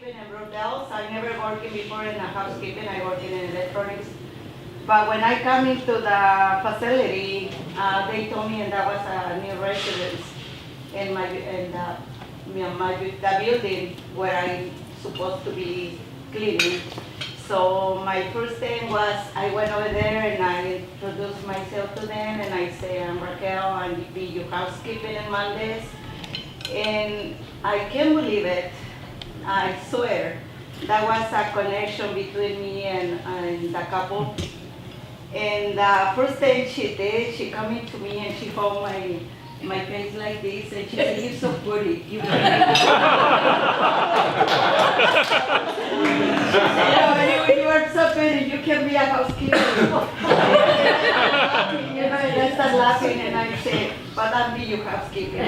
housekeeping in Brunels. I never worked before in a housekeeping. I worked in electronics. But when I come into the facility, they told me, and that was a new residence in the building where I supposed to be cleaning. So my first thing was I went over there and I introduced myself to them and I say, I'm Raquel, I'll be your housekeeping in Mondays. And I can't believe it, I swear. That was a connection between me and the couple. And the first thing she did, she come into me and she held my face like this and she said, you're so pretty. You are so pretty, you can be a housekeeper. And I start laughing and I say, but I'll be your housekeeper.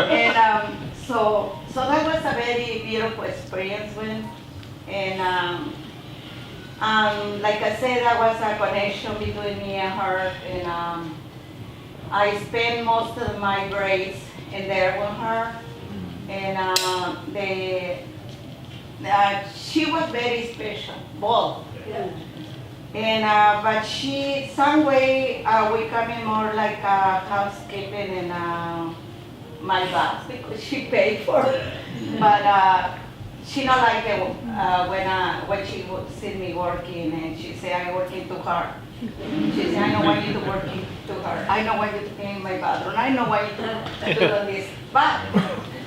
And so that was a very beautiful experience when, and like I said, that was a connection between me and her, and I spent most of my breaks in there with her, and she was very special, both. And but she, some way, we coming more like housekeeping and my boss because she paid for it, but. She not like it when she would see me working and she say I'm working too hard. She say I don't want you to work too hard. I don't want you to clean my bathroom. I don't want you to do this. But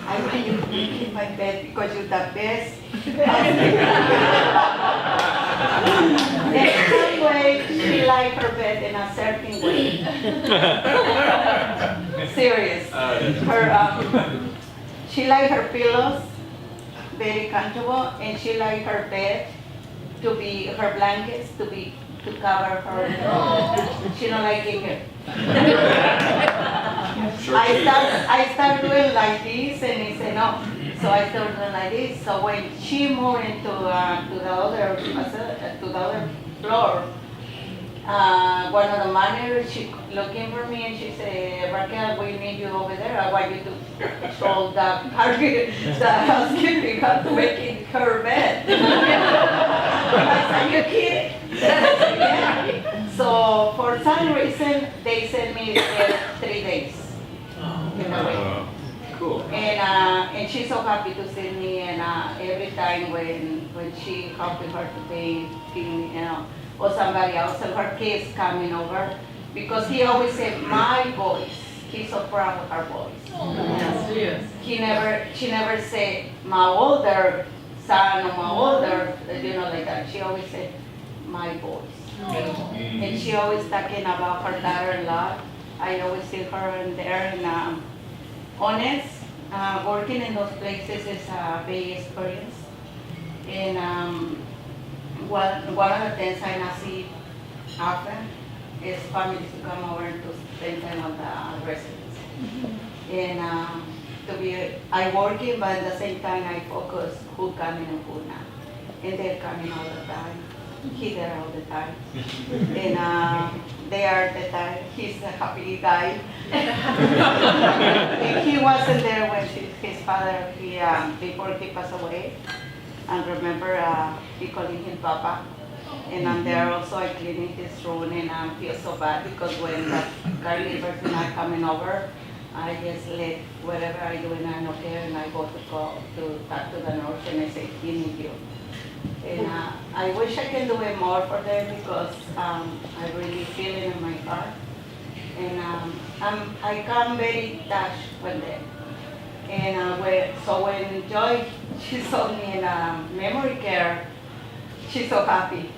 I want you to clean my bed because you're the best. In some way, she liked her bed in a certain way. Serious. She liked her pillows. Very comfortable, and she liked her bed to be, her blankets to cover her. She don't like it here. I start doing like this, and he said no. So I started doing like this. So when she moved into to the other floor, one of the managers, she looking for me and she said, Raquel, we need you over there. I want you to show the housekeeping how to make her bed. I said, are you kidding? Yeah. So for some reason, they sent me there 3 days. Cool. And she's so happy to see me, and every time when she helping her to paint, or somebody else, and her kids coming over, because he always said, my boys. He's so proud of our boys. Yes. She never said, my older son or my older, like that. She always said, my boys. And she always talking about her daughter-in-law. I always see her in there, and honest, working in those places is a big experience. And one of the things I not see often is families to come over to spend time on the residence. And I working, but at the same time I focus who coming and who not. And they're coming all the time. He there all the time. And they are the time. He's a happy guy. And he wasn't there when his father, before he passed away. And remember, he calling him Papa. And I'm there also, I cleaning his room, and I feel so bad because when the caregivers are not coming over, I just let whatever I do and I'm okay, and I go to talk to the nurse and I say, he need you. And I wish I can do it more for them because I really feel it in my heart. And I come very touched with them. And when Joy, she saw me in memory care, she's so happy.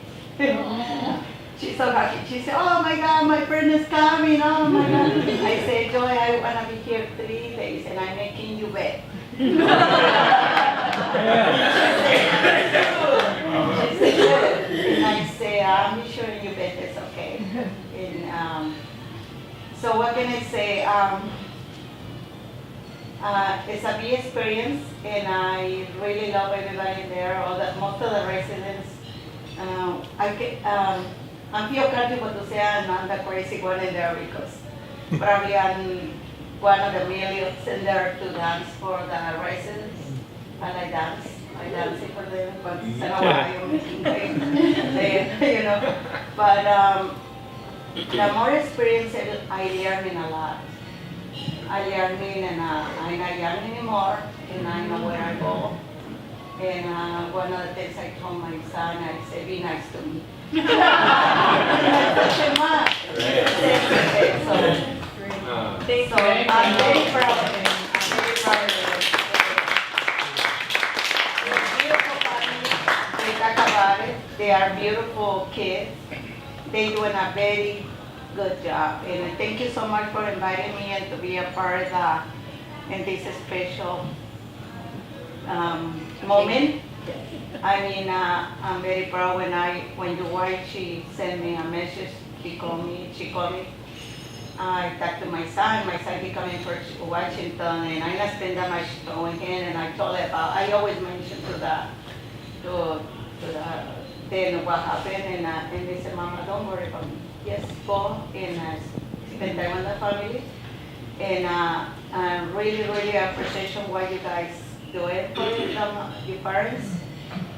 She's so happy. She said, oh my God, my friend is coming, oh my God. I said, Joy, I want to be here 3 days and I'm making you bed. She said, good. And I say, I'm sure your bed is okay. And so what can I say? It's a big experience, and I really love everybody there. Most of the residents. I feel comfortable to say I'm not the crazy one in there because probably I'm one of the millions in there to dance for the residents. I like dance. I dance for them, but it's not why I'm making things, you know. But the more experience I learning a lot. I learning and I'm not young anymore, and I know where I go. And one of the things I told my son, I said, be nice to me. That's too much. So I'm very proud of him. I'm very proud of him. Beautiful family. They talk about it. They are beautiful kids. They're doing a very good job. And thank you so much for inviting me and to be a part of that in this special moment. I mean, I'm very proud when your wife, she sent me a message, she called me. I talked to my son, he coming from Washington, and I not spend that much time with him, and I told him about, I always mention then what happened, and they said, Mama, don't worry about me. Yes, go and spend time with the family. And I really appreciate what you guys do it for your parents.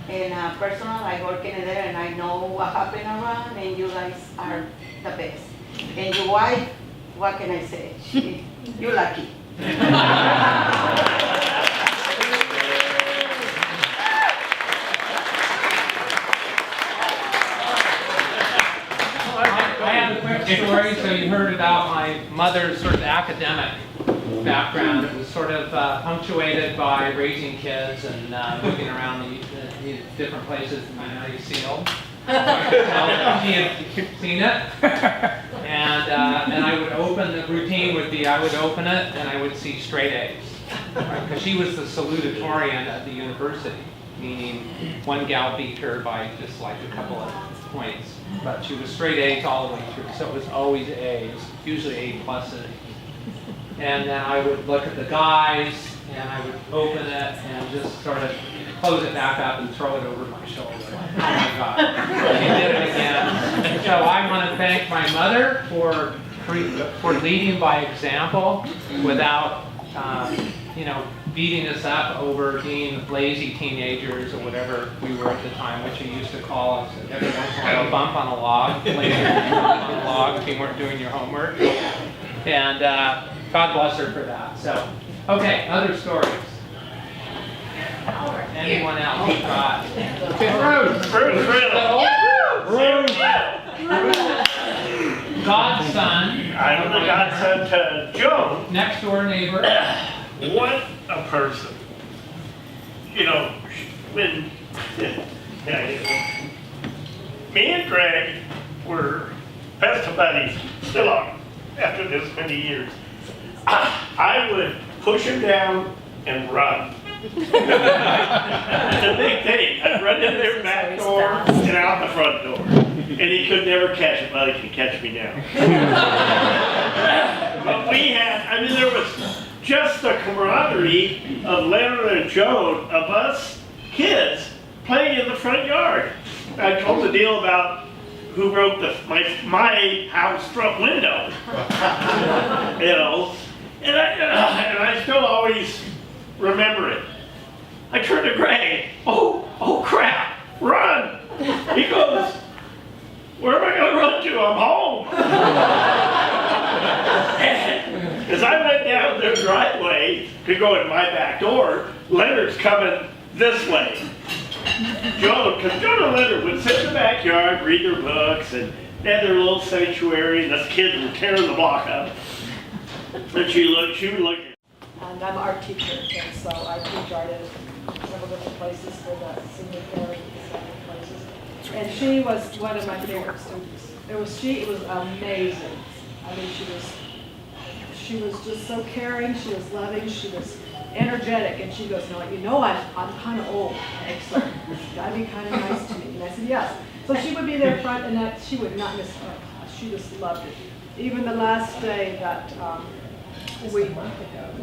And personal, I work in there and I know what happened around, and you guys are the best. And your wife, what can I say? You're lucky. I have a quick story. So you heard about my mother's sort of academic background. It was sort of punctuated by raising kids and moving around the different places in the United States. She had seen it, and I would open, the routine would be I would open it and I would see straight A's, because she was the salutatorian at the university, meaning one gal beat her by just like a couple of points, but she was straight A's all the way through, so it was always A's, usually A pluses. And then I would look at the guys, and I would open it and just sort of close it back up and throw it over my shoulder. Oh my God, she did it again. So I want to thank my mother for leading by example without, beating us up over being lazy teenagers or whatever we were at the time, which you used to call us every once in a while, a bump on a log, lazy bump on a log if you weren't doing your homework. And God bless her for that. So, okay, other stories. Anyone else? Bruce, Godson. I'm the godson to Joan. Next door neighbor. What a person. When me and Greg were best of buddies, still are, after this many years, I would push him down and run. It's a big thing. I'd run in their back door and out the front door. And he could never catch it, but he could catch me now. But there was just the camaraderie of Leonard and Joan, of us kids, playing in the front yard. I told the deal about who broke my house front window. And I still always remember it. I turned to Greg, oh crap, run! He goes, where am I going to run to? I'm home. And as I went down their driveway to go in my back door, Leonard's coming this way. Because Joan and Leonard would sit in the backyard, read their books, and they had their little sanctuary, and us kids were tearing the block up. And she would look at. And I'm an art teacher, and so I teach art at several different places for the senior care and several places. And she was one of my favorite students. It was amazing. I mean, she was just so caring, she was loving, she was energetic, and she goes, no, I'm kind of old, so you gotta be kind of nice to me. And I said, yes. So she would be there front, and that she would not miss her class. She just loved it. Even the last day that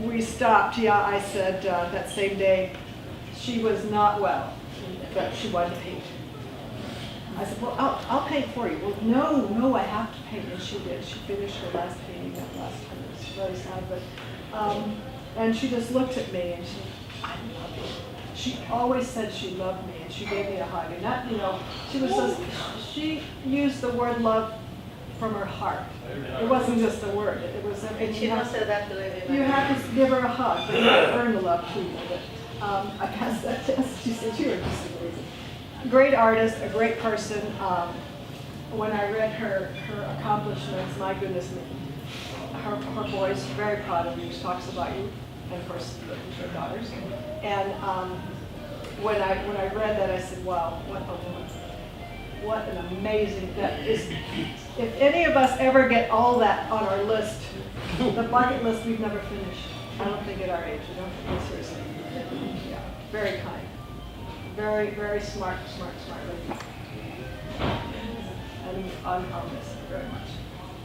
we stopped, I said that same day, she was not well, but she wanted to paint. I said, well, I'll paint for you. Well, no, I have to paint. And she did. She finished her last painting that last time. It was very sad, but, and she just looked at me and she said, I love you. she always said she loved me, and she gave me a hug. And that, you know, she used the word love from her heart. It wasn't just a word. It was. And She don't say that to everybody. you have to give her a hug. You have to earn the love too. But I passed that test. She said you were just amazing. Great artist, a great person. When I read her accomplishments, my goodness me, her boys very proud of you. She talks about you, and of course her daughters. And when I read that, I said, wow, what a woman! What an amazing, that is, if any of us ever get all that on our list, the bucket list we've never finished. I don't think at our age, you know, seriously. Yeah, very kind. Very, very smart lady. And I'll miss her very much.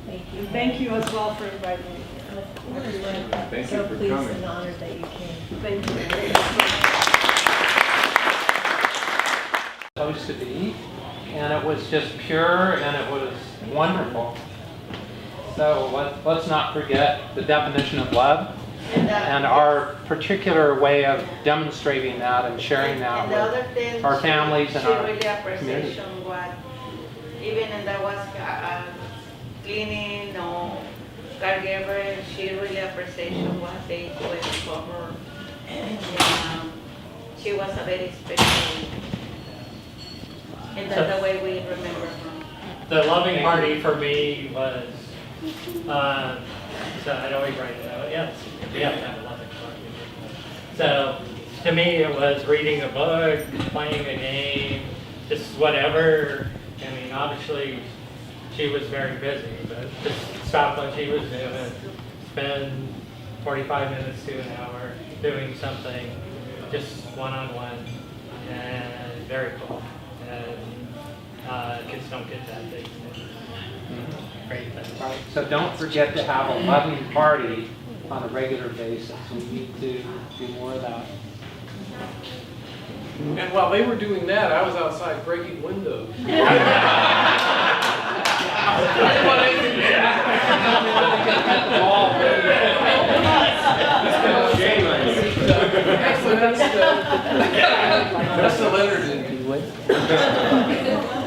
Thank you. And thank you as well for inviting me here. Of course. Thank So you for pleased coming. and honored that you came. Thank you. Supposed to be, and it was just pure and it was wonderful. So let's not forget the definition of love and our particular way of demonstrating that and sharing that And the other with thing, our families and she our really community. appreciation what, even in that was cleaning or caregiver, she really appreciation what they do for her. And she was a very special, and that's the way we remember her. The loving party for me was, so I'd always write it out, yes, we have to have a loving party. So to me, it was reading a book, playing a game, just whatever. I mean, obviously, she was very busy, but just stop what she was doing, spend 45 minutes to an hour doing something, just one-on-one, and very cool. And kids don't get that big. Great thing. Right, so don't forget to have a loving party on a regular basis. We need to do more of that. And while they were doing that, I was outside breaking windows. Actually, that's the letter didn't do.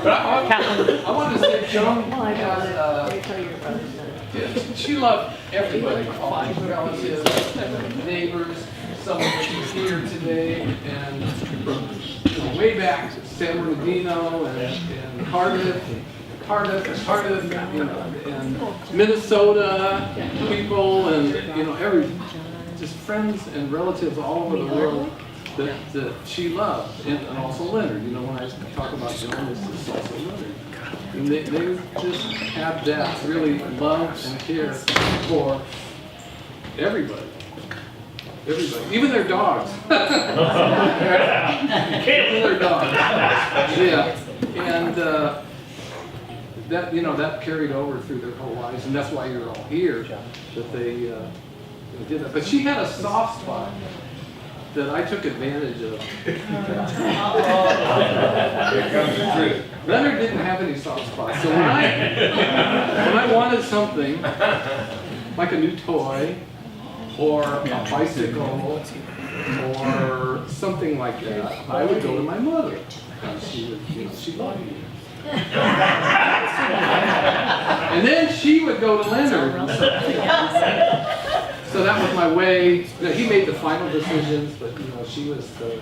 But I wanted to say, Joan has, she loved everybody, all her relatives, neighbors, someone who's here today, and way back to San Bernardino and Cardiff, and Minnesota people, and just friends and relatives all over the world that she loved, and also Leonard. When I talk about Joan, this is also Leonard. And they just had that really love and care for everybody. Everybody, even their dogs. Even their dogs. Yeah, and that carried over through their whole lives, and that's why you're all here. That they did that. But she had a soft spot that I took advantage of. Here comes the truth. Leonard didn't have any soft spots, so when I wanted something like a new toy, or a bicycle, or something like that, I would go to my mother. She loved me. And then she would go to Leonard. So that was my way. He made the final decisions, but she was the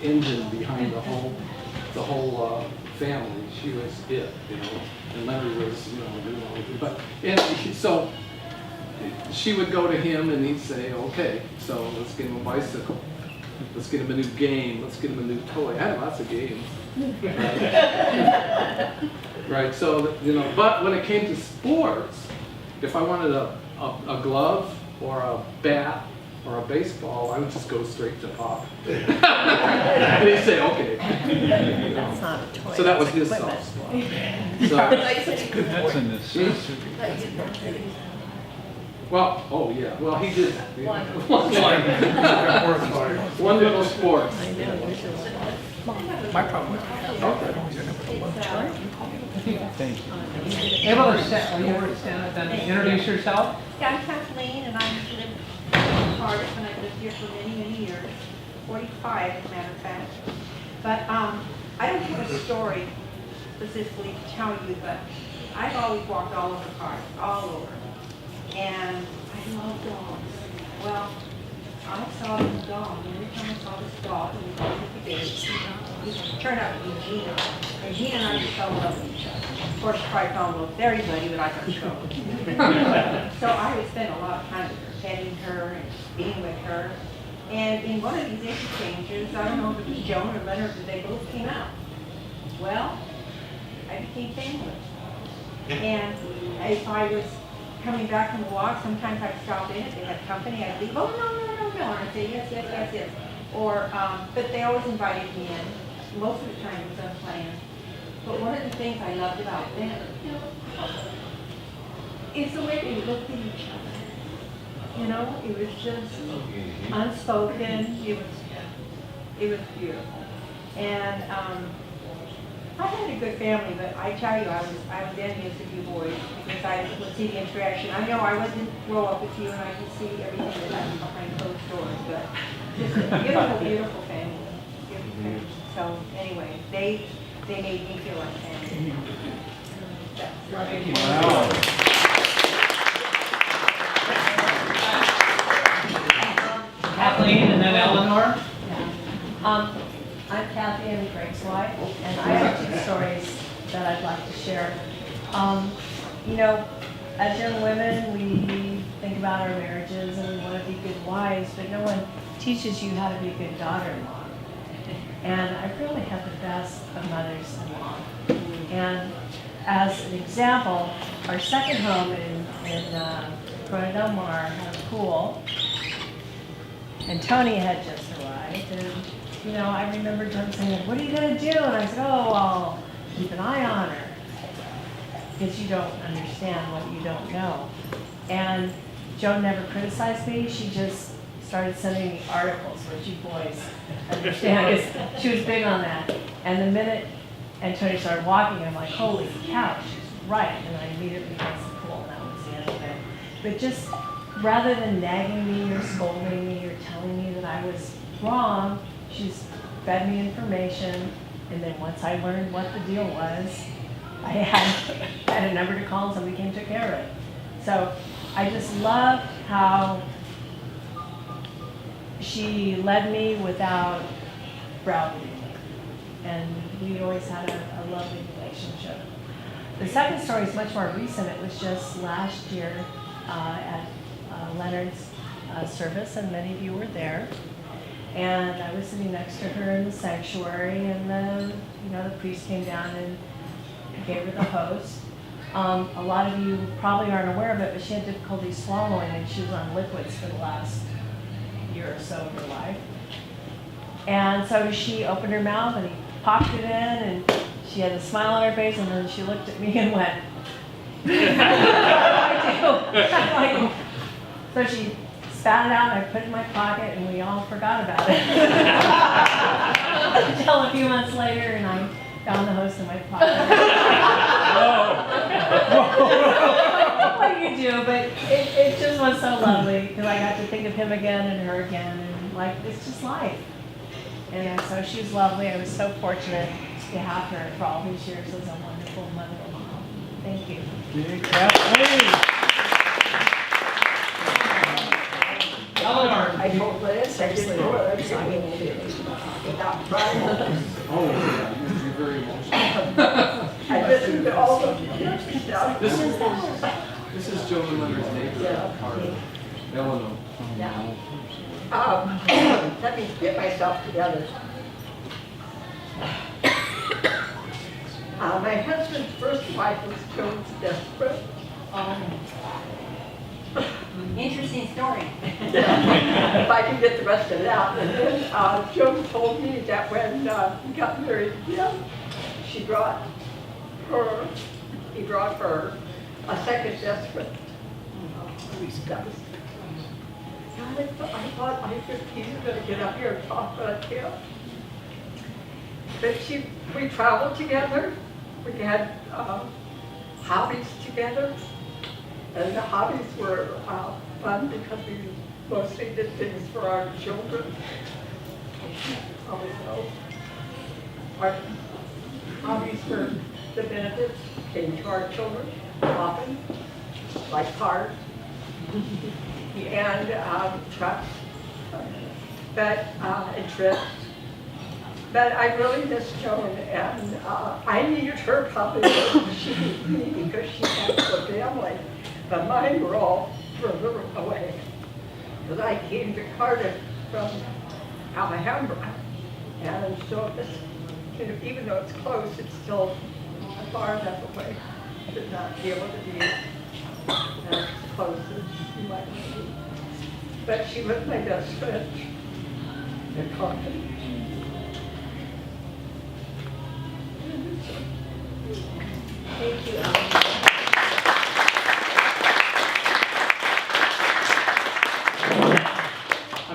engine behind the whole family. She was it, and Leonard was, doing all but so she would go to him and he'd say, okay, so let's get him a bicycle. Let's get him a new game. Let's get him a new toy. I had lots of games. Right, so, but when it came to sports, if I wanted a glove or a bat or a baseball, I would just go straight to Pop. And he'd say, okay. That's not a toy. So that was his equipment. soft spot. That's a necessity. Well, oh yeah, well he did. One little sport. I know, yours is. My problem with Thank you. Able to stand, are you able to stand up and introduce yourself? Yeah, I'm Kathleen, and I live in Cardiff, and I've lived here for many, many years. 45, as a matter of fact. But I don't have a story specifically to tell you, but I've always walked all over cars, all over. And I love dogs. Well, I saw this dog, and every time I saw this dog, and we were with the babies, he turned out to be Gina. And Gina and I just fell in love with each other. Of course, probably fell in love with everybody, but I got show. So I would spend a lot of time with her, petting her and being with her. And in one of these interchanges, I don't know if it was Joan or Leonard, but they both came out. Well, I became family. And if I was coming back from the walk, sometimes I'd stop in, if they had company, I'd leave, oh, no. And I'd say, yes. Or, but they always invited me in. Most of the time it was unplanned. But one of the things I loved about them is the way they looked at each other. You know, it was just unspoken. It was beautiful. And I had a good family, but I tell you, I was envious of you boys because I would see the interaction. I know I wasn't grow up with you and I could see everything that happened behind closed doors, but just a beautiful, beautiful family. Beautiful family. So anyway, they made me feel like family. Thank you. Kathleen and then Eleanor. I'm Kathy, I'm Greg's wife, and I have two stories that I'd like to share. You know, as young women, we think about our marriages and we want to be good wives, but no one teaches you how to be a good daughter-in-law. And I really have the best of mothers-in-law. And as an example, our second home in Corona del Mar had a pool, and Tony had just arrived, and you know, I remember Joan saying, what are you going to do? And I said, oh, I'll keep an eye on her. Because you don't understand what you don't know. And Joan never criticized me. She just started sending me articles, which you boys understand. Because she was big on that. And the minute Tony started walking, I'm like, holy cow, she's right. And I immediately went to the pool, and that was the end of it. But just rather than nagging me or scolding me or telling me that I was wrong, she's fed me information, and then once I learned what the deal was, I had a number to call and somebody came and took care of it. So I just love how she led me without browbeating me. And we always had a lovely relationship. The second story is much more recent. It was just last year at Leonard's service, and many of you were there. And I was sitting next to her in the sanctuary, and the priest came down and gave her the host. A lot of you probably aren't aware of it, but she had difficulty swallowing, and she was on liquids for the last year or so of her life. And so she opened her mouth, and he popped it in, and she had a smile on her face, and then she looked at me and went, I do. So she spat it out, and I put it in my pocket, and we all forgot about it. Until a few months later, and I found the host in my pocket. What you do, but it just was so lovely, because I got to think of him again and her again, and like, it's just life. And so she's lovely. I was so fortunate to have her for all these years as a wonderful mother-in-law. Thank you. Okay, Kathleen. Eleanor. I told Liz, I didn't know what I was going to do. Without trying. Oh, yeah, you're very emotional. I listened to all of the stuff. This is Joan and Leonard's neighbor, Carter. Eleanor. Let me get myself together. My husband's first wife was Joan's desperate. Interesting story. If I can get the rest of that. And then Joan told me that when he got married again, he brought her a second desperate. That was, I thought he was going to get up here and talk about him. But we traveled together. We had hobbies together. And the hobbies were fun because we mostly did things for our children. always know. Our hobbies for the benefits came to our children often, like cars and trucks, and trips. But I really miss Joan, and I needed her probably more than she needed me because she had a family. But mine were all further away. Because I came to Cardiff from Alhambra, and so it's, even though it's close, it's still far enough away to not be able to be as close as you might be. But she was my best friend in Cardiff. Thank you, Ellen.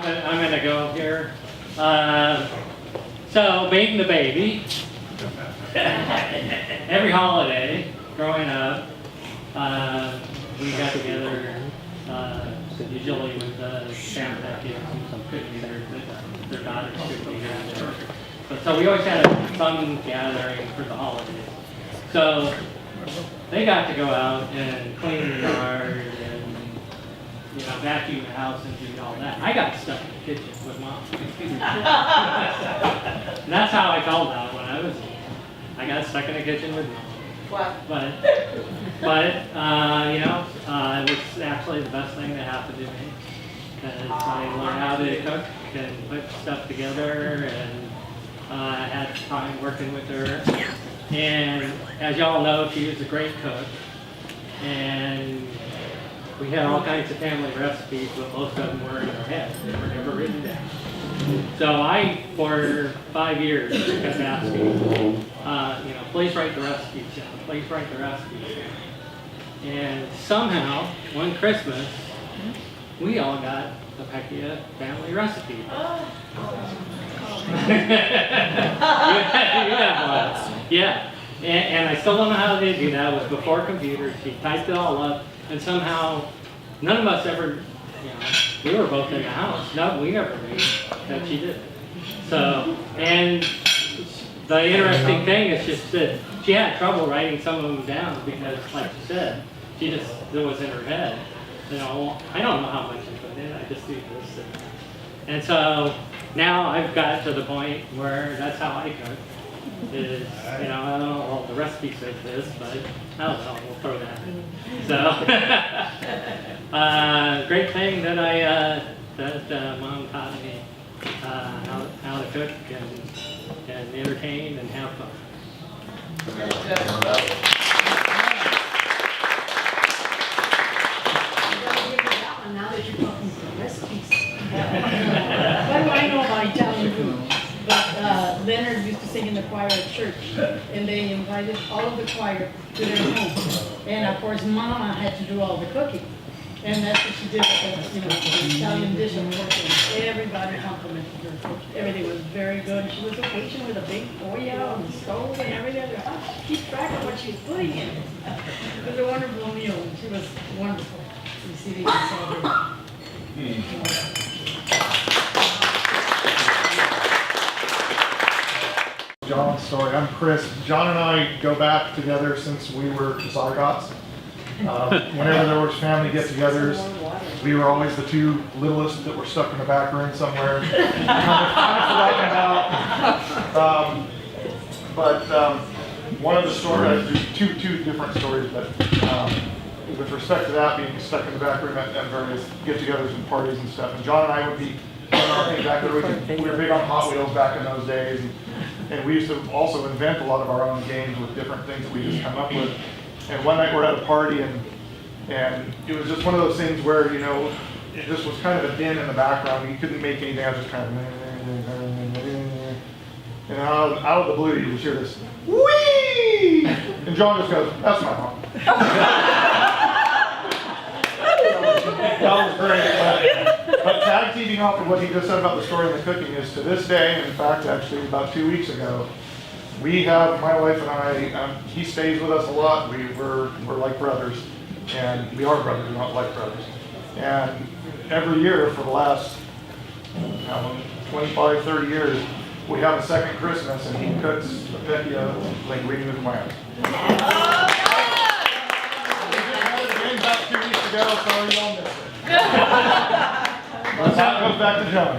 I'm gonna go here. So, making the baby. Every holiday, growing up, we got together, usually with Sam Pecchia and some cookies, their daughters could be here. So we always had a fun gathering for the holidays. So they got to go out and clean the yard and, vacuum the house and do all that. I got stuck in the kitchen with Mom. And that's how I felt about it when I was little. I got stuck in the kitchen with Mom. What? But it was actually the best thing that happened to me. Because I learned how to cook and put stuff together, and I had time working with her. And as y'all know, she was a great cook. And we had all kinds of family recipes, but most of them were in our head. They were never written down. So I, for 5 years, kept asking, please write the recipes down. Please write the recipes down. And somehow, one Christmas, we all got the Pecchia family recipe. You have one. Yeah. And I still don't know how they do that. It was before computers. She typed it all up, and somehow none of us ever, we were both in the house. No, we never knew that she did it. So, and the interesting thing is just that she had trouble writing some of them down because, like you said, it was in her head. I don't know how much she put in. I just do this. And so now I've got to the point where that's how I cook. Is, I don't know, the recipe says this, but I don't know, we'll throw that in. So, great thing that that Mom taught me how to cook and entertain and have fun. Now that you're talking about recipes. What do I know about Italian food? But Leonard used to sing in the choir at church, and they invited all of the choir to their home. And of course, Mama had to do all the cooking. And that's what she did, the Italian dish of pork. Everybody complimented her. Everything was very good. She was a patient with a big Goya on the stove and everything. Keep track of what she was putting in it. It was a wonderful meal, and she was wonderful receiving and celebrating. John's story. I'm Chris. John and I go back together since we were zygotes. Whenever there was family get-togethers, we were always the two littlest that were stuck in the back room somewhere, kind of forgotten about. But one of the stories, there's two different stories, but with respect to that, being stuck in the back room at various get-togethers and parties and stuff. And John and I would be back there. We were big on Hot Wheels back in those days. And we used to also invent a lot of our own games with different things that we just come up with. And one night we're at a party, and it was just one of those things where, it just was kind of a din in the background. You couldn't make anything out, just kind of, and out of the blue, you just hear this, whee! And John just goes, that's my mom. That was great. But tag teaming off of what he just said about the story and the cooking is, to this day, and in fact, actually about 2 weeks ago, we have, my wife and I, he stays with us a lot. We're like brothers, and we are brothers, not like brothers. And every year for the last, 25, 30 years, we have a second Christmas and he cooks a Pecchia linguine with lamb. Game's about 2 weeks ago, so you don't miss it. That goes back to Joan.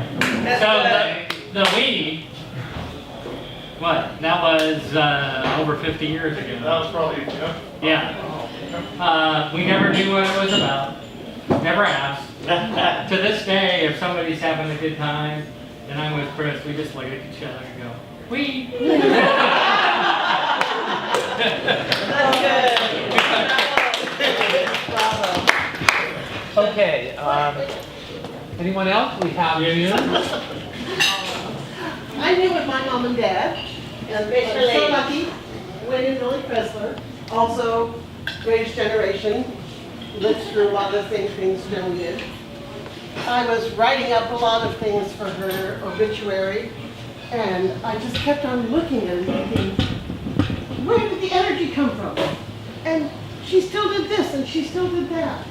So the we, what, that was over 50 years ago. That was probably, Yeah. We never knew what it was about. Never asked. To this day, if somebody's having a good time and I'm with Chris, we just look at each other and go, we. Okay, anyone else? We have you. I knew with my mom and dad, and I was so lucky, Wayne and Billy Pressler, also greatest generation, lived through a lot of the things Joan did. I was writing up a lot of things for her obituary, and I just kept on looking and thinking, where did the energy come from? And she still did this, and she still did that.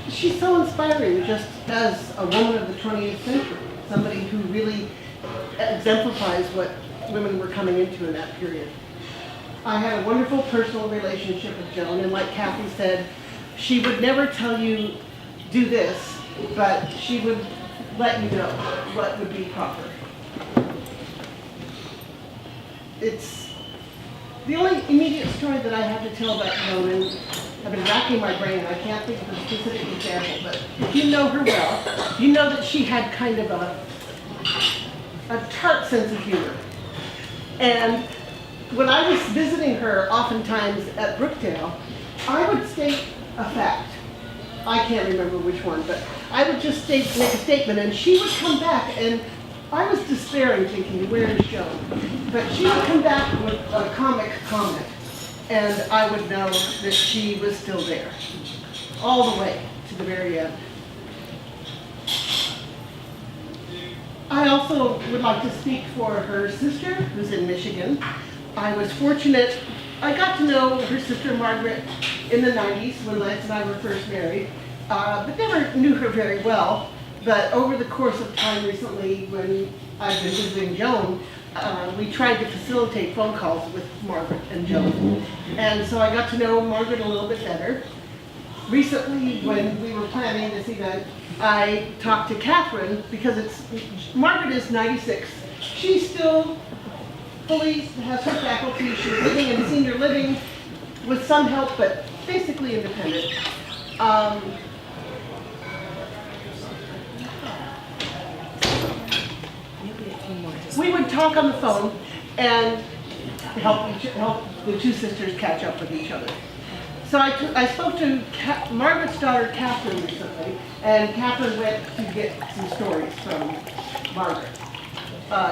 She's so inspiring, just as a woman of the 20th century, somebody who really exemplifies what women were coming into in that period. I had a wonderful personal relationship with Joan, and like Kathy said, she would never tell you, do this, but she would let you know what would be proper. It's the only immediate story that I have to tell about Joan, and I've been racking my brain, I can't think of a specific example, but if you know her well, you know that she had kind of a tart sense of humor. And when I was visiting her oftentimes at Brookdale, I would state a fact. I can't remember which one, but I would just make a statement, and she would come back, and I was despairing, thinking, where is Joan? But she would come back with a comic comment, and I would know that she was still there, all the way to the very end. I also would like to speak for her sister, who's in Michigan. I was fortunate, I got to know her sister Margaret in the 90s when Lance and I were first married, but never knew her very well. But over the course of time recently, when I've been visiting Joan, we tried to facilitate phone calls with Margaret and Joan. And so I got to know Margaret a little bit better. Recently, when we were planning this event, I talked to Catherine, because Margaret is 96. She still fully has her faculty. She's living in senior living with some help, but basically independent. We would talk on the phone and help the two sisters catch up with each other. So I spoke to Margaret's daughter, Catherine, recently, and Catherine went to get some stories from Margaret.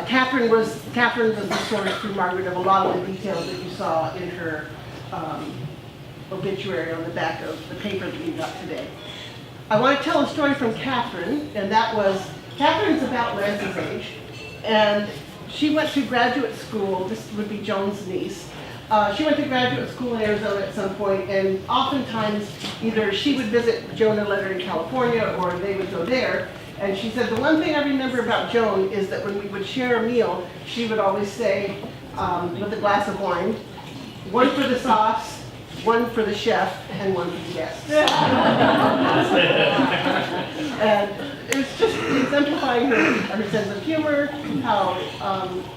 Catherine was the source through Margaret of a lot of the details that you saw in her obituary on the back of the paper that you got today. I want to tell a story from Catherine, and that was, Catherine's about Lance's age, and she went to graduate school. This would be Joan's niece. She went to graduate school in Arizona at some point, and oftentimes either she would visit Joan and Leonard in California, or they would go there. And she said, the one thing I remember about Joan is that when we would share a meal, she would always say, with a glass of wine, one for the sauce, one for the chef, and one for the guests. And it's just exemplifying her sense of humor, how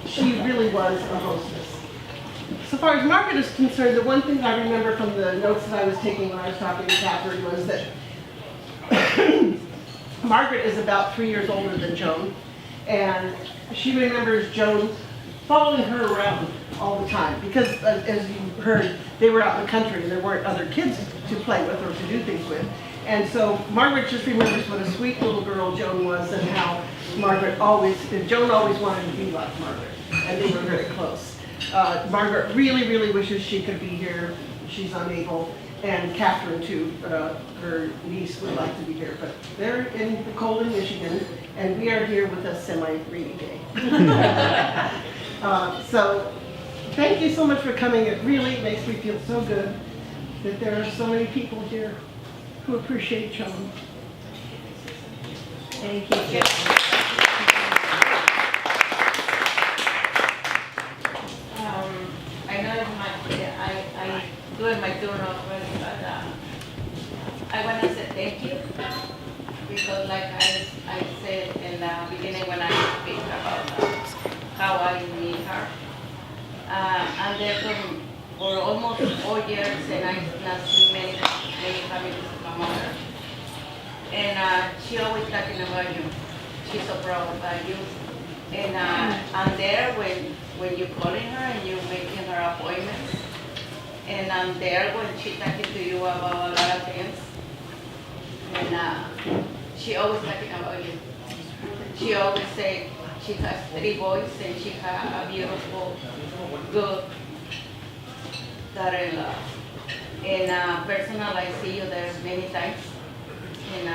she really was a hostess. So far as Margaret is concerned, the one thing I remember from the notes that I was taking when I was talking to Catherine was that Margaret is about 3 years older than Joan, and she remembers Joan following her around all the time, because as you heard, they were out in the country and there weren't other kids to play with or to do things with. And so Margaret just remembers what a sweet little girl Joan was, and how Joan always wanted to be like Margaret, and they were very close. Margaret really, really wishes she could be here. She's unable. And Catherine, too, her niece, would like to be here. But they're in the cold in Michigan, and we are here with a semi-rainy day. So thank you so much for coming. It really makes me feel so good that there are so many people here who appreciate Joan. Thank you. I doing my turn already, but I want to say thank you because like I said in the beginning when I speak about how I need her. And there for almost 4 years and I not seen many families with my mother. And she always talking about you. She's so proud about you. And there when you're calling her and you're making her appointments, and I'm there when she's talking to you about a lot of things. And she always talking about you. She always say she has 3 boys and she has a beautiful, good daughter-in-law. And personally, I see you there many times. And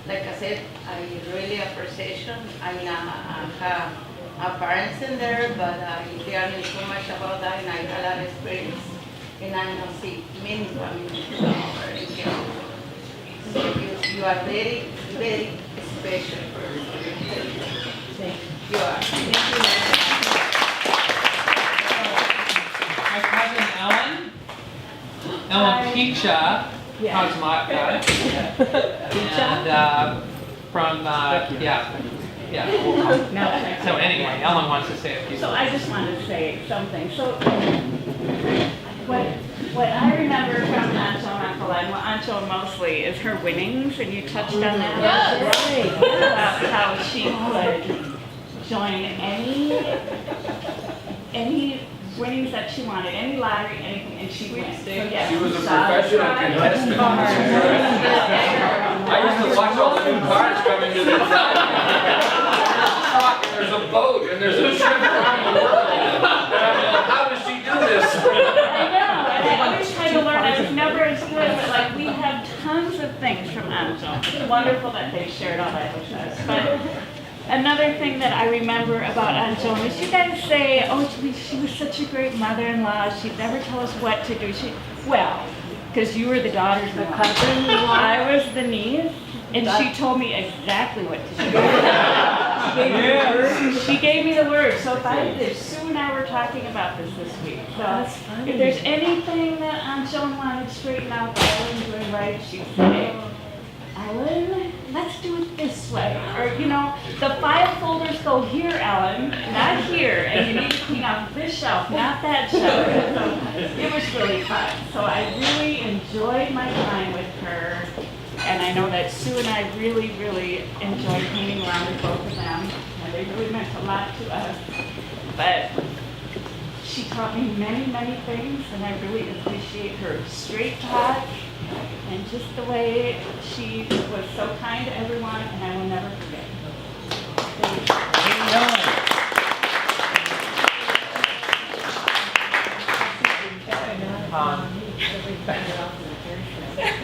like I said, I really appreciate you. I have our parents in there, but they are not so much about that, and I had a lot of experience. And I know see many families come over and care. So you are very, very special person. You are. Thank you. My cousin Ellen Pecchia, Cosmotica, and from, yeah. So anyway, Ellen wants to say a few So words. I just wanted to say something. So what I remember from Aunt Joan, Uncle Ed, well, Aunt Joan mostly is her winnings, and you touched on that. Yes. About how she would join any winnings that she wanted, any lottery, anything, and she went. So, yeah. She was a professional contestant. I used to watch all the new cars coming to the truck, and there's a boat, and there's a ship around the world. And I'm like, how does she do this? I know, and I always try to learn. I was never as good, but like we have tons of things from Aunt Joan. It's wonderful that they shared all that with us. But another thing that I remember about Aunt Joan is you guys say, oh, she was such a great mother-in-law. She'd never tell us what to do. Well, because you were the daughters-in-law. I was the niece, and she told me exactly what to do. She gave me the word. So if Sue and I were talking about this week. So if there's anything that Aunt Joan wanted straightened out that I wasn't doing right, she'd say, Ellen, let's do it this way. Or, the file folders go here, Ellen, not here. And you need to clean out this shelf, not that shelf. So it was really fun. So I really enjoyed my time with her. And I know that Sue and I really, really enjoyed hanging around with both of them. And they really meant a lot to us. But she taught me many, many things, and I really appreciate her straight talk and just the way she was so kind to everyone, and I will never forget.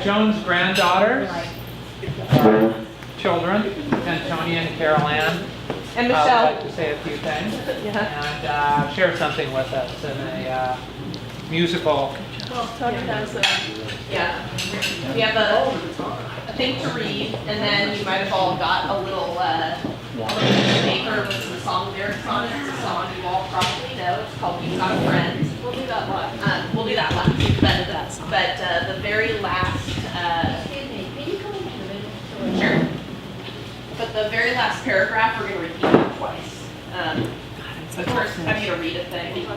Joan's granddaughters, children, Antonia and Carol Ann. And Would Michelle. like to say a few things and share something with us in a musical. Well, talk about us. Yeah, we have a thing to read, and then you might have all got a little paper with some song lyrics on it. It's a song you all probably know. It's called "You've Got a Friend." We'll do that last. We'll do that last. But the very last. Excuse me. Can you come into the middle? Sure. But the very last paragraph, we're going to repeat it twice. But first, I'm going to read a thing.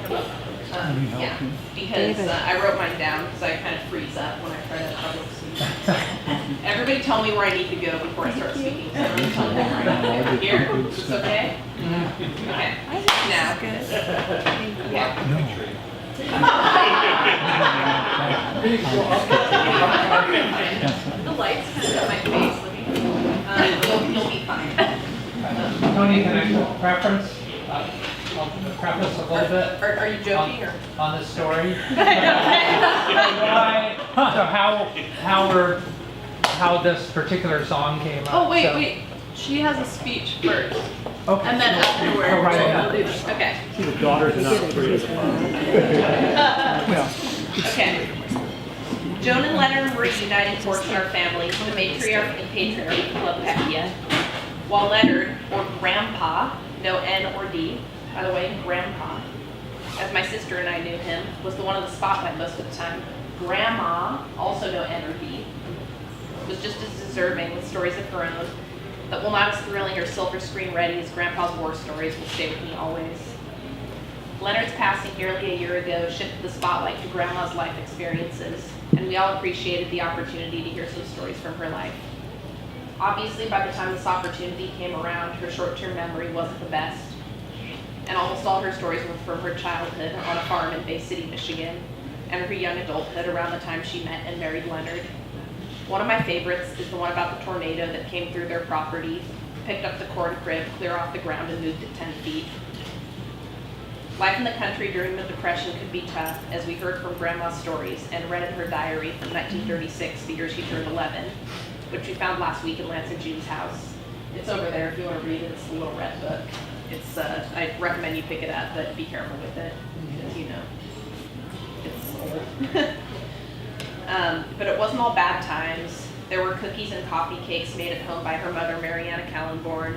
Yeah, because I wrote mine down because I kind of freeze up when I try to public speak. Everybody tell me where I need to go before I start speaking. So I'm going to tell you where I need to go. Here? Is this okay? Okay. Now. Okay. The lights kind of got my face looking. You'll be fine. Tony, can I preface a little bit? Are you joking or? On the story? How this particular song came up. Oh, wait. She has a speech first. Okay. And then afterwards. Oh, right. We'll do. Okay. See, the daughters are not free as Okay. Joan and Leonard were a united force in our family, the matriarch and patriarch of Pecchia. While Leonard, or Grandpa, no N or D, by the way, Grandpa, as my sister and I knew him, was the one in the spotlight most of the time. Grandma, also no energy, was just as deserving with stories of her own, but while not as thrilling or silver screen ready as Grandpa's war stories, will stay with me always. Leonard's passing nearly a year ago shifted the spotlight to Grandma's life experiences, and we all appreciated the opportunity to hear some stories from her life. Obviously, by the time this opportunity came around, her short-term memory wasn't the best, and almost all her stories were from her childhood on a farm in Bay City, Michigan, and her young adulthood around the time she met and married Leonard. One of my favorites is the one about the tornado that came through their property, picked up the corn crib clear off the ground and moved it 10 feet. Life in the country during the Depression could be tough, as we heard from Grandma's stories and read in her diary from 1936, the year she turned 11, which we found last week in Lance and June's house. It's over there if you want to read it. It's a little red book. It's I recommend you pick it up, but be careful with it, because you know, it's old. But it wasn't all bad times. There were cookies and coffee cakes made at home by her mother, Mariana Callenborn.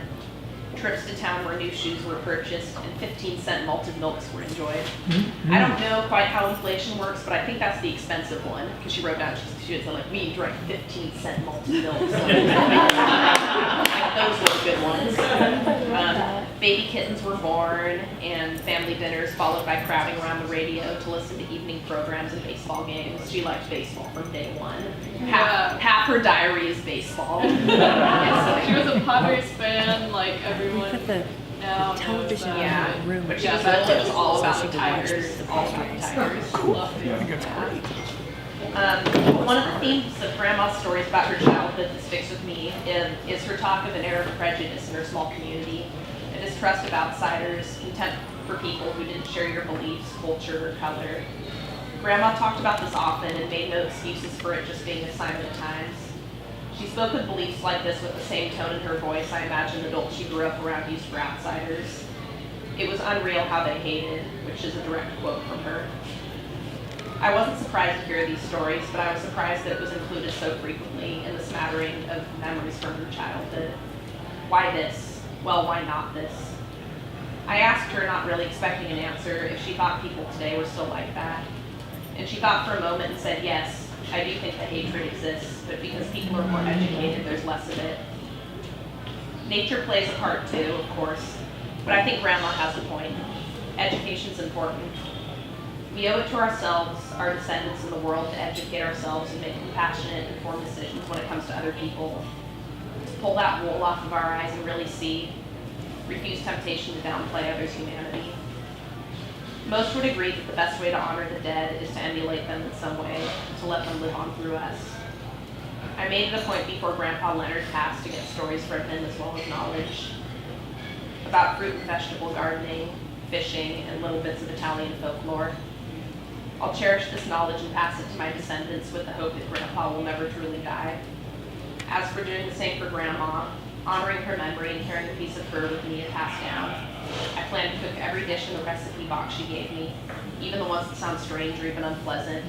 Trips to town where new shoes were purchased, and 15-cent malted milks were enjoyed. I don't know quite how inflation works, but I think that's the expensive one, because she wrote down, she had said, like, we drank 15-cent malted milks. So those were good ones. Baby kittens were born, and family dinners followed by crowding around the radio to listen to evening programs and baseball games. She liked baseball from day one. Half her diary is baseball. She was a Padres fan, like everyone now knows that. Yeah, Room. but she was little, it was all about the Tigers, all about the Tigers. One of the themes of Grandma's stories about her childhood that sticks with me is her talk of an air of prejudice in her small community, a distrust of outsiders, contempt for people who didn't share your beliefs, culture, or color. Grandma talked about this often and made no excuses for it just being a sign of the times. She spoke of beliefs like this with the same tone in her voice I imagine adults she grew up around used for outsiders. It was unreal how they hated, which is a direct quote from her. I wasn't surprised to hear these stories, but I was surprised that it was included so frequently in the smattering of memories from her childhood. Why this? Well, why not this? I asked her, not really expecting an answer, if she thought people today were still like that. And she thought for a moment and said, yes, I do think that hatred exists, but because people are more educated, there's less of it. Nature plays a part too, of course, but I think Grandma has a point. Education's important. We owe it to ourselves, our descendants in the world, to educate ourselves and make compassionate, informed decisions when it comes to other people. To pull that wool off of our eyes and really see, refuse temptation to downplay others' humanity. Most would agree that the best way to honor the dead is to emulate them in some way, to let them live on through us. I made it a point before Grandpa Leonard passed to get stories from him as well as knowledge about fruit and vegetable gardening, fishing, and little bits of Italian folklore. I'll cherish this knowledge and pass it to my descendants with the hope that Grandpa will never truly die. As for doing the same for Grandma, honoring her memory and carrying a piece of her with me to pass down, I plan to cook every dish in the recipe box she gave me, even the ones that sound strange or even unpleasant.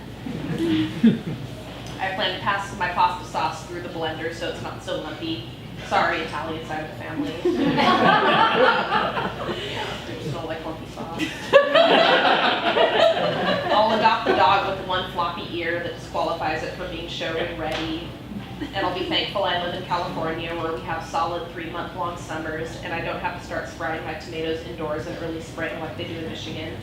I plan to pass my pasta sauce through the blender so it's not so lumpy. Sorry, Italian side of the family. Just don't like lumpy sauce. I'll adopt the dog with the one floppy ear that disqualifies it from being show ready. And I'll be thankful I live in California where we have solid 3-month-long summers and I don't have to start sprouting my tomatoes indoors in early spring like they do in Michigan.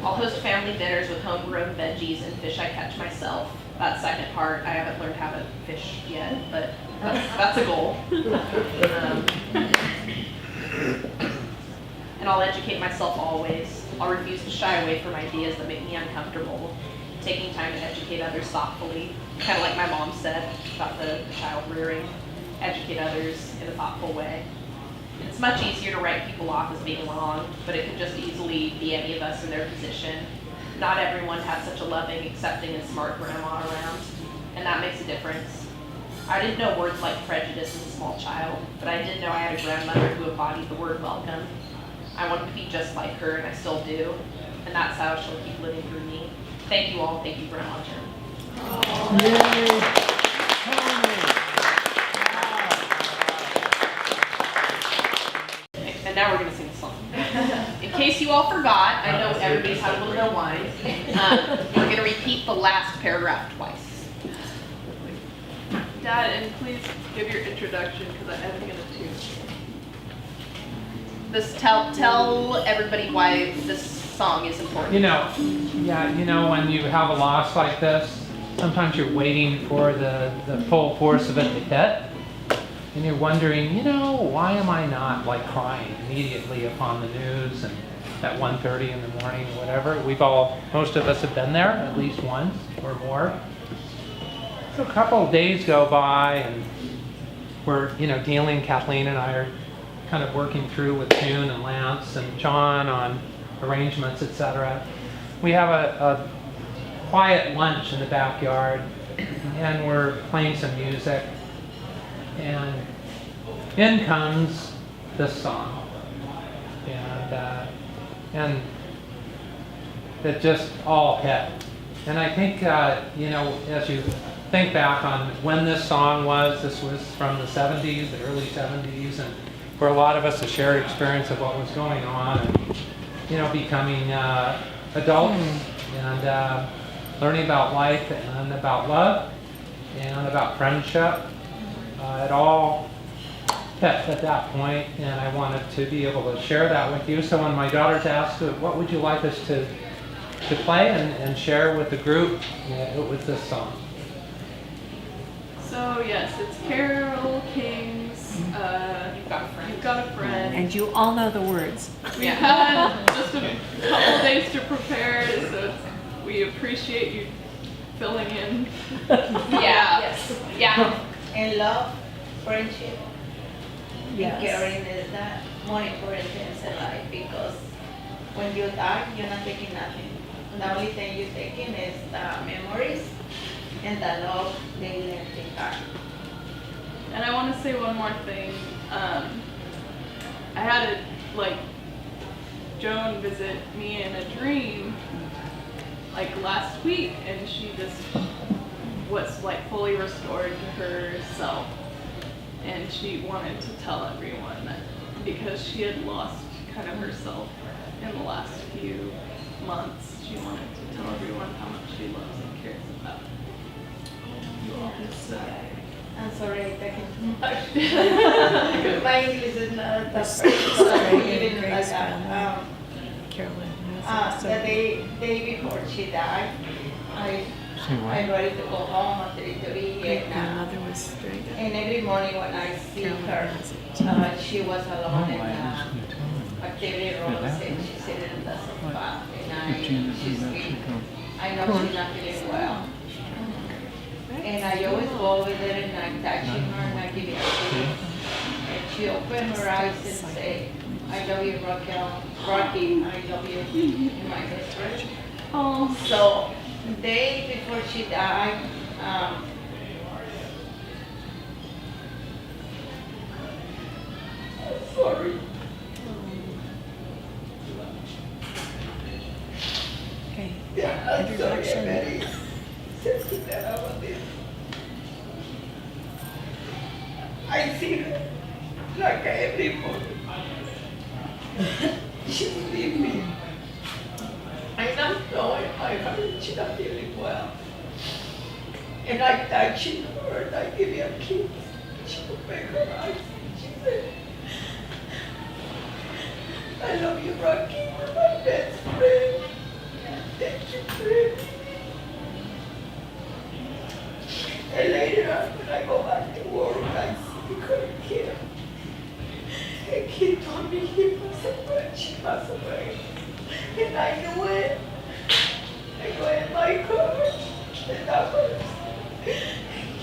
I'll host family dinners with homegrown veggies and fish I catch myself. That second part, I haven't learned how to fish yet, but that's a goal. And I'll educate myself always. I'll refuse to shy away from ideas that make me uncomfortable. Taking time to educate others thoughtfully, kind of like my mom said about the child rearing, educate others in a thoughtful way. It's much easier to write people off as being wrong, but it could just easily be any of us in their position. Not everyone has such a loving, accepting, and smart grandma around, and that makes a difference. I didn't know words like prejudice as a small child, but I did know I had a grandmother who embodied the word welcome. I wanted to be just like her, and I still do, and that's how she'll keep living through me. Thank you all. Thank you, Grandma Joan. And now we're going to sing a song. In case you all forgot, I know everybody's had a little bit of wine. We're going to repeat the last paragraph twice. Dad, and please give your introduction because I didn't get it too. Tell everybody why this song is important. You know, when you have a loss like this, sometimes you're waiting for the full force of it to hit. And you're wondering, why am I not like crying immediately upon the news and at 1:30 in the morning or whatever? Most of us have been there at least once or more. So a couple of days go by and we're, Kathleen and I are kind of working through with June and Lance and John on arrangements, etc. We have a quiet lunch in the backyard and we're playing some music. And in comes this song, and it just all hit. And I think, as you think back on when this song was from the 70s, the early 70s, and for a lot of us, a shared experience of what was going on, and becoming adults and learning about life and about love and about friendship. It all hit at that point, and I wanted to be able to share that with you. So when my daughters asked, what would you like us to play and share with the group, it was this song. So yes, it's Carole King's You've Got a Friend. And you all know the words. We had just a couple days to prepare, so we appreciate you filling in. Yeah. And love, friendship, Yes. and caring is that more important things in life, because when you die, you're not taking nothing. The only thing you're taking is the memories and the love they left behind. And I want to say one more thing. I had Joan visit me in a dream last week, and she just was fully restored to herself, and she wanted to tell everyone that because she had lost kind of herself in the last few months, she wanted to tell everyone how much she loves and cares about you all. So, I'm sorry, I take it too much. My English is not that perfect, so even like that. The day before she died, I'm ready to go home at 3:30, and every morning when I see her, she was alone in the activity room, and she's sitting in the sofa, and she's weak. I know she's not feeling well. And I always go over there and I'm touching her and I give her a kiss. And she opened her eyes and say, I love you, Rocky, I love you, you're my best friend. oh, So, the day before she died, sorry. Okay. Yeah, I'm sorry, I'm Introduction. very sensitive about this. I see her like every morning. She will leave me. I'm not knowing my heart, she's not feeling well. And I touching her and I give her a kiss. She will make her eyes. She said, I love you, Rocky, you're my best friend. Thank you, friend. And later on, when I go back to work, I see her here. And he told me he was away, she was away. And I knew it. I go in my car, and that hurts.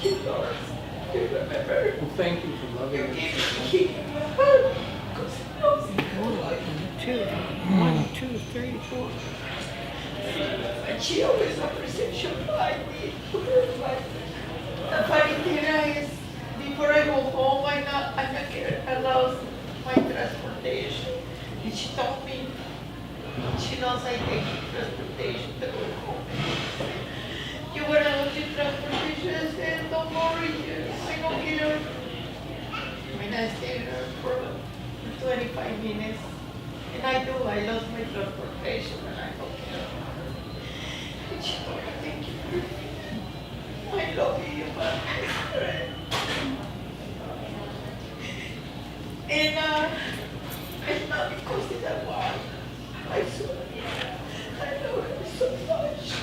He knows. You remember? Well, thank you for loving You us. gave me a hug. Because he knows me. 1, 2, 3, 4. And she always appreciates you like me. The funny thing is, before I go home, I lost my transportation. And she told me, she knows I take transportation to go home. You were lose your transportation, I said, don't worry, I don't care. When I stayed there for 25 minutes, and I lost my transportation when I go love you, but and it's not because it's a wife. I swear, I love her so much.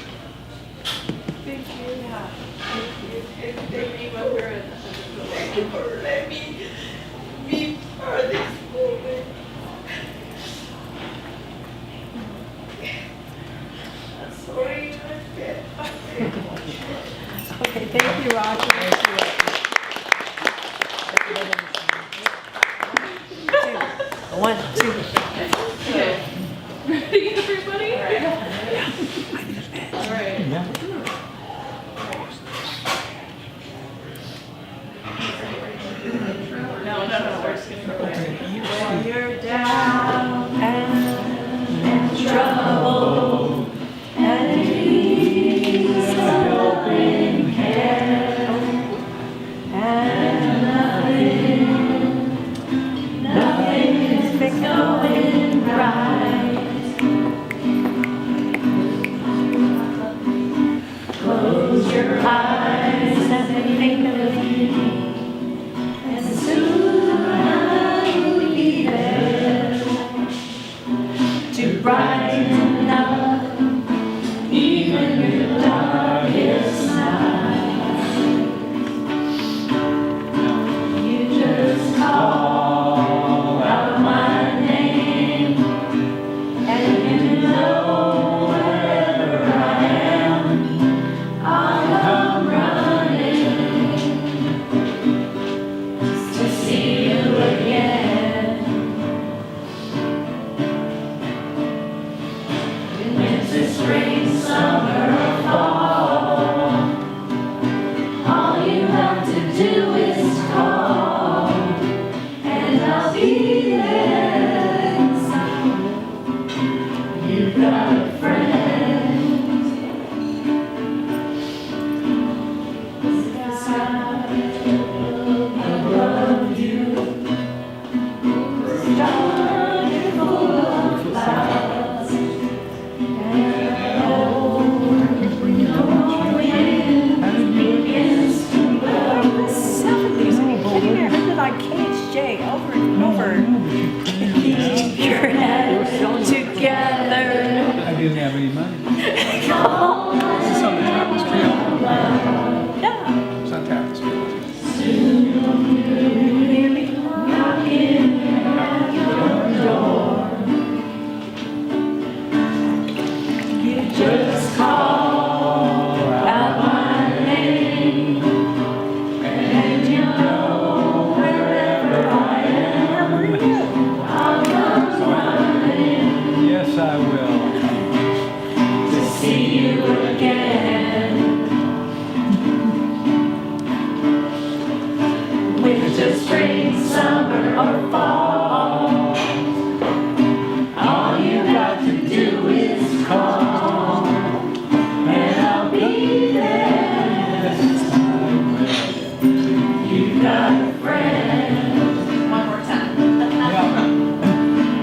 Thank you. Yeah, thank you. And Thank you for her. thank you for letting me be part of this moment. I'm sorry, I can't. Okay, thank you, Roger. One, two. Okay. Ready, everybody? All right. No, we're just gonna go right. When you're down and in trouble and it needs a helping hand and nothing is going right. Close your eyes and think of me. And soon I will be there to brighten up even your darkest night. You just call out my name, and you know wherever I am, I'll come running to see you again. Winter, spring, summer, or fall, all you have to do is call, and I'll be there. You've got a friend. I love you. Started full of clouds, and no wind begins to blow. Selfies, are you kidding me? I heard that on KHJ over and over. Keep your head together. I didn't have any money. Call Is this on the tapestry? Yeah. It's on tapestry. hear me knocking at your door. You just call out my name, and you know wherever I am, I'll come running Yes, I will. to see you again. Winter, spring, summer, or fall, all you got to do is call, and I'll be there. You've got a friend. One more time.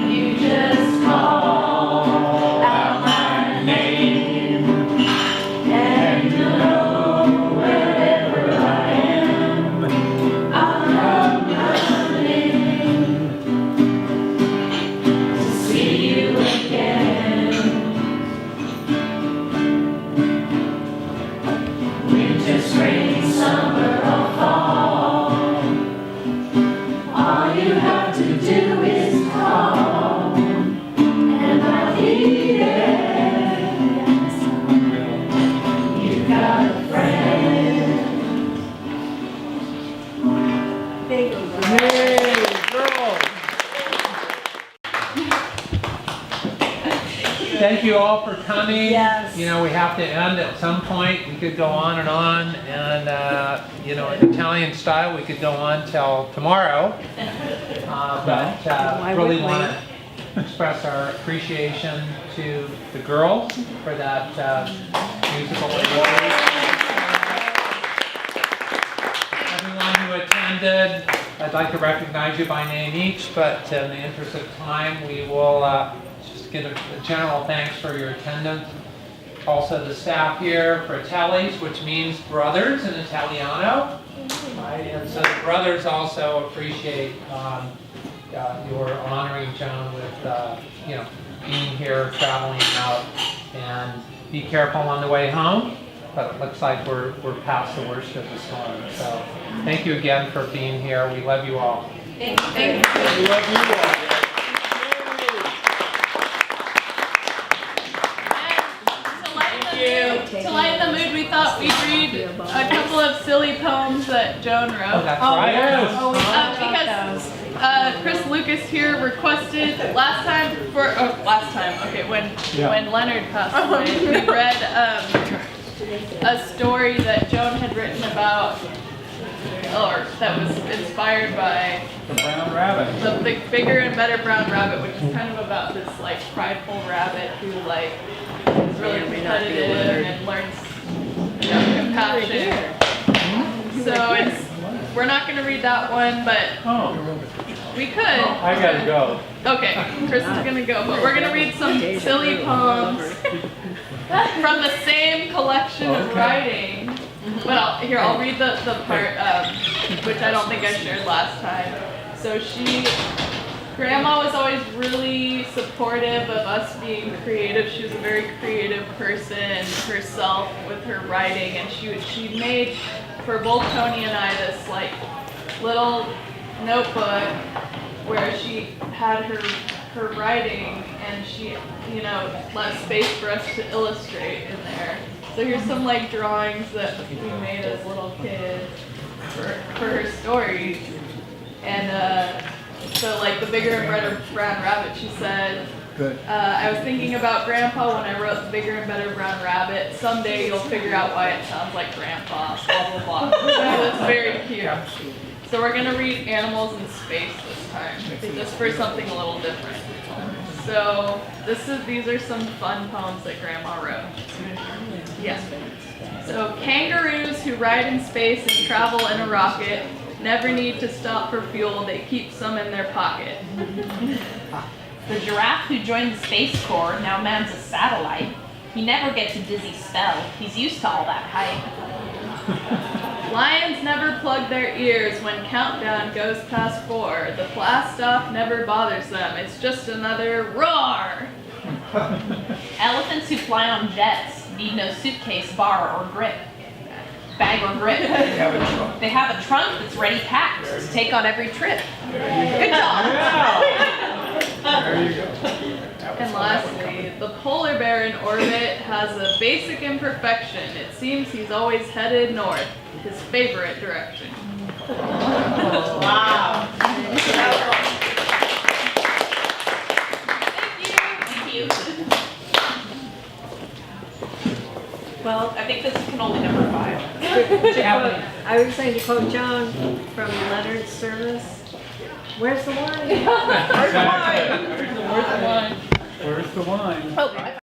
You just call out my name, and you know wherever I am, I'll come running to see you again. Winter, spring, summer, or fall, all you have to do is call, and I'll be there. You got a friend. Thank you. Thank you all for coming. Yes. You know, we have to end at some point. We could go on, and you know, in Italian style, we could go on till tomorrow. But really wouldn't want to express our appreciation to the girls for that musical award. Everyone who attended, I'd like to recognize you by name each, but in the interest of time, we will just give a general thanks for your attendance. Also the staff here, Fratellis, which means brothers in Italiano. Right? And so the brothers also appreciate your honoring Joan with being here, traveling out, and be careful on the way home. But it looks like we're past the worst of the storm. So thank you again for being here. We love you all. Thank you. We love you all. To lighten the mood, we thought we'd read a couple of silly poems that Joan wrote. Oh, that's right. Yes. Oh, because Chris Lucas here requested last time, when Leonard passed away, we read a story that Joan had written about, or that was inspired by The brown rabbit. the bigger and better brown rabbit, which is kind of about this like prideful rabbit who like is really competitive and learns compassion. So we're not going to read that one, but we could. I gotta go. Okay, Chris is going to go, but we're going to read some silly poems from the same collection of writing. But I'll read the part, which I don't think I shared last time. So Grandma was always really supportive of us being creative. She was a very creative person herself with her writing, and she made for both Tony and I this like little notebook where she had her writing, and she left space for us to illustrate in there. So here's some like drawings that we made as little kids for her stories. And so like the bigger and better brown rabbit, she said, I was thinking about Grandpa when I wrote the bigger and better brown rabbit. Someday you'll figure out why it sounds like Grandpa, blah, blah, blah. So it's very cute. So we're gonna read Animals in Space this time, just for something a little different. So these are some fun poems that Grandma wrote. Yes. So kangaroos who ride in space and travel in a rocket never need to stop for fuel, they keep some in their pocket. The giraffe who joined the Space Corps now mans a satellite. He never gets a dizzy spell. He's used to all that hype. Lions never plug their ears when countdown goes past 4. The blast off never bothers them. It's just another roar. Elephants who fly on jets need no suitcase, bar, or grip. Bag or grip. They have a trunk that's ready packed to take on every trip. Good job. There you go. And lastly, the polar bear in orbit has a basic imperfection. It seems he's always headed north, his favorite direction. Wow. Thank you. Well, I think this can only number 5. I was saying to quote Joan from Leonard's service, where's the wine? Where's the wine? Where's the wine? Where's the wine? Oh,